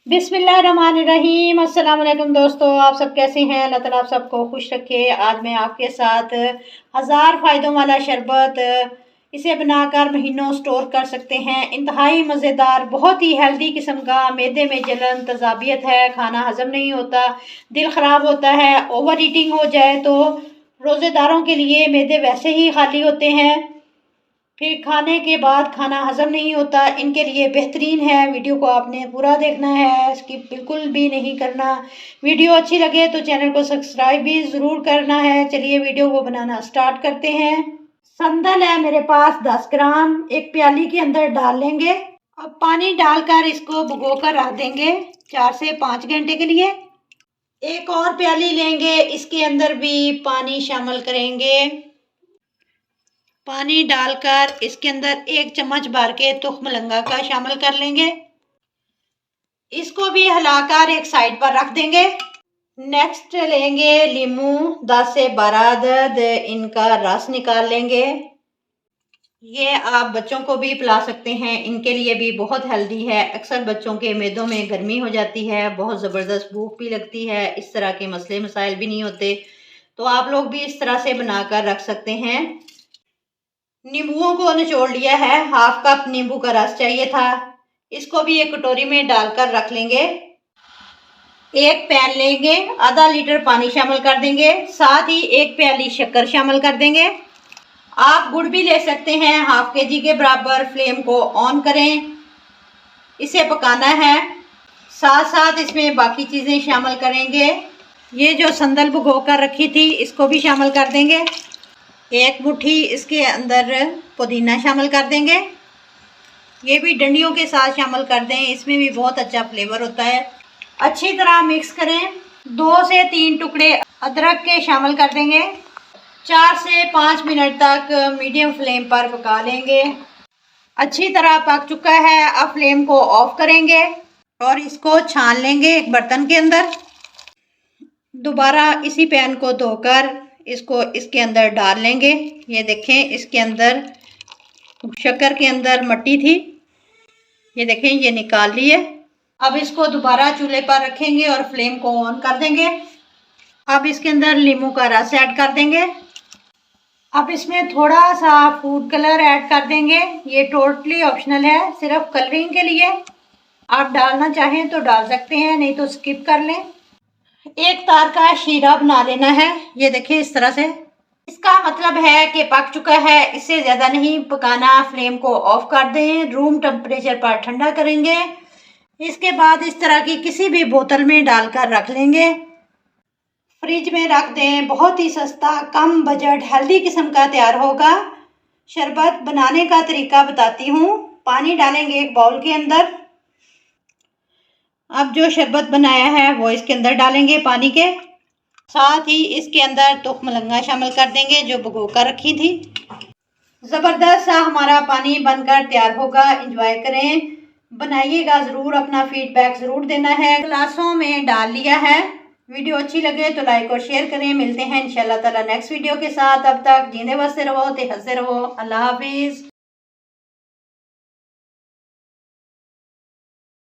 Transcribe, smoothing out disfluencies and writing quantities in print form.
बिस्मिल्लाहिर्रहमानिर्रहीम। अस्सलाम वालेकुम दोस्तों, आप सब कैसे हैं? अल्लाह ताला आप सबको खुश रखे। आज मैं आपके साथ हज़ार फ़ायदों वाला शरबत, इसे बनाकर महीनों स्टोर कर सकते हैं। इंतहाई मज़ेदार, बहुत ही हेल्दी किस्म का। मैदे में जलन तज़ाबियत है, खाना हज़म नहीं होता, दिल ख़राब होता है, ओवर ईटिंग हो जाए तो रोज़ेदारों के लिए मैदे वैसे ही खाली होते हैं, फिर खाने के बाद खाना हज़म नहीं होता, इनके लिए बेहतरीन है। वीडियो को आपने पूरा देखना है, स्किप बिल्कुल भी नहीं करना। वीडियो अच्छी लगे तो चैनल को सब्सक्राइब भी ज़रूर करना है। चलिए वीडियो को बनाना स्टार्ट करते हैं। संदल है मेरे पास 10 ग्राम, एक प्याली के अंदर डाल लेंगे। अब पानी डालकर इसको भिगो कर रख देंगे 4 से 5 घंटे के लिए। एक और प्याली लेंगे, इसके अंदर भी पानी शामिल करेंगे। पानी डालकर इसके अंदर 1 चम्मच भर के तुख मलंगा का शामिल कर लेंगे। इसको भी हिलाकर एक साइड पर रख देंगे। नेक्स्ट लेंगे लीमू, 10 से 12 अदद, इनका रस निकाल लेंगे। ये आप बच्चों को भी पिला सकते हैं, इनके लिए भी बहुत हेल्दी है। अक्सर बच्चों के मैदों में गर्मी हो जाती है, बहुत ज़बरदस्त भूख भी लगती है, इस तरह के मसले मसाइल भी नहीं होते, तो आप लोग भी इस तरह से बनाकर रख सकते हैं। नींबुओं को निचोड़ लिया है, हाफ कप नींबू का रस चाहिए था, इसको भी एक कटोरी में डालकर रख लेंगे। एक पैन लेंगे, आधा लीटर पानी शामिल कर देंगे, साथ ही 1 प्याली शक्कर शामिल कर देंगे। आप गुड़ भी ले सकते हैं, हाफ केजी के बराबर। फ्लेम को ऑन करें, इसे पकाना है। साथ साथ इसमें बाकी चीज़ें शामिल करेंगे। ये जो संदल भिगो कर रखी थी, इसको भी शामिल कर देंगे। 1 मुट्ठी इसके अंदर पुदीना शामिल कर देंगे, ये भी डंडियों के साथ शामिल कर दें, इसमें भी बहुत अच्छा फ्लेवर होता है। अच्छी तरह मिक्स करें। 2 से 3 टुकड़े अदरक के शामिल कर देंगे। 4 से 5 मिनट तक मीडियम फ्लेम पर पका लेंगे। अच्छी तरह पक चुका है, अब फ्लेम को ऑफ करेंगे और इसको छान लेंगे एक बर्तन के अंदर। दोबारा इसी पैन को धोकर इसको इसके अंदर डाल लेंगे। ये देखें, इसके अंदर शक्कर के अंदर मट्टी थी, ये देखें, ये निकाल ली है। अब इसको दोबारा चूल्हे पर रखेंगे और फ्लेम को ऑन कर देंगे। अब इसके अंदर नींबू का रस ऐड कर देंगे। अब इसमें थोड़ा सा फूड कलर ऐड कर देंगे, ये टोटली ऑप्शनल है, सिर्फ कलरिंग के लिए। आप डालना चाहें तो डाल सकते हैं, नहीं तो स्किप कर लें। एक तार का शीरा बना लेना है, ये देखिए इस तरह से। इसका मतलब है कि पक चुका है, इससे ज़्यादा नहीं पकाना। फ्लेम को ऑफ कर दें, रूम टेम्परेचर पर ठंडा करेंगे। इसके बाद इस तरह की किसी भी बोतल में डालकर रख लेंगे, फ्रिज में रख दें। बहुत ही सस्ता, कम बजट, हेल्दी किस्म का तैयार होगा। शरबत बनाने का तरीका बताती हूँ। पानी डालेंगे एक बाउल के अंदर। अब जो शरबत बनाया है वो इसके अंदर डालेंगे पानी के साथ ही। इसके अंदर तुख मलंगा शामिल कर देंगे जो भिगो कर रखी थी। ज़बरदस्त सा हमारा पानी बनकर तैयार होगा। एंजॉय करें, बनाइएगा ज़रूर, अपना फीडबैक ज़रूर देना है। गिलासों में डाल लिया है। वीडियो अच्छी लगे तो लाइक और शेयर करें। मिलते हैं इंशाल्लाह ताला नेक्स्ट वीडियो के साथ। अब तक जीने बसते रहो, हंसते रहो। अल्लाह हाफिज़।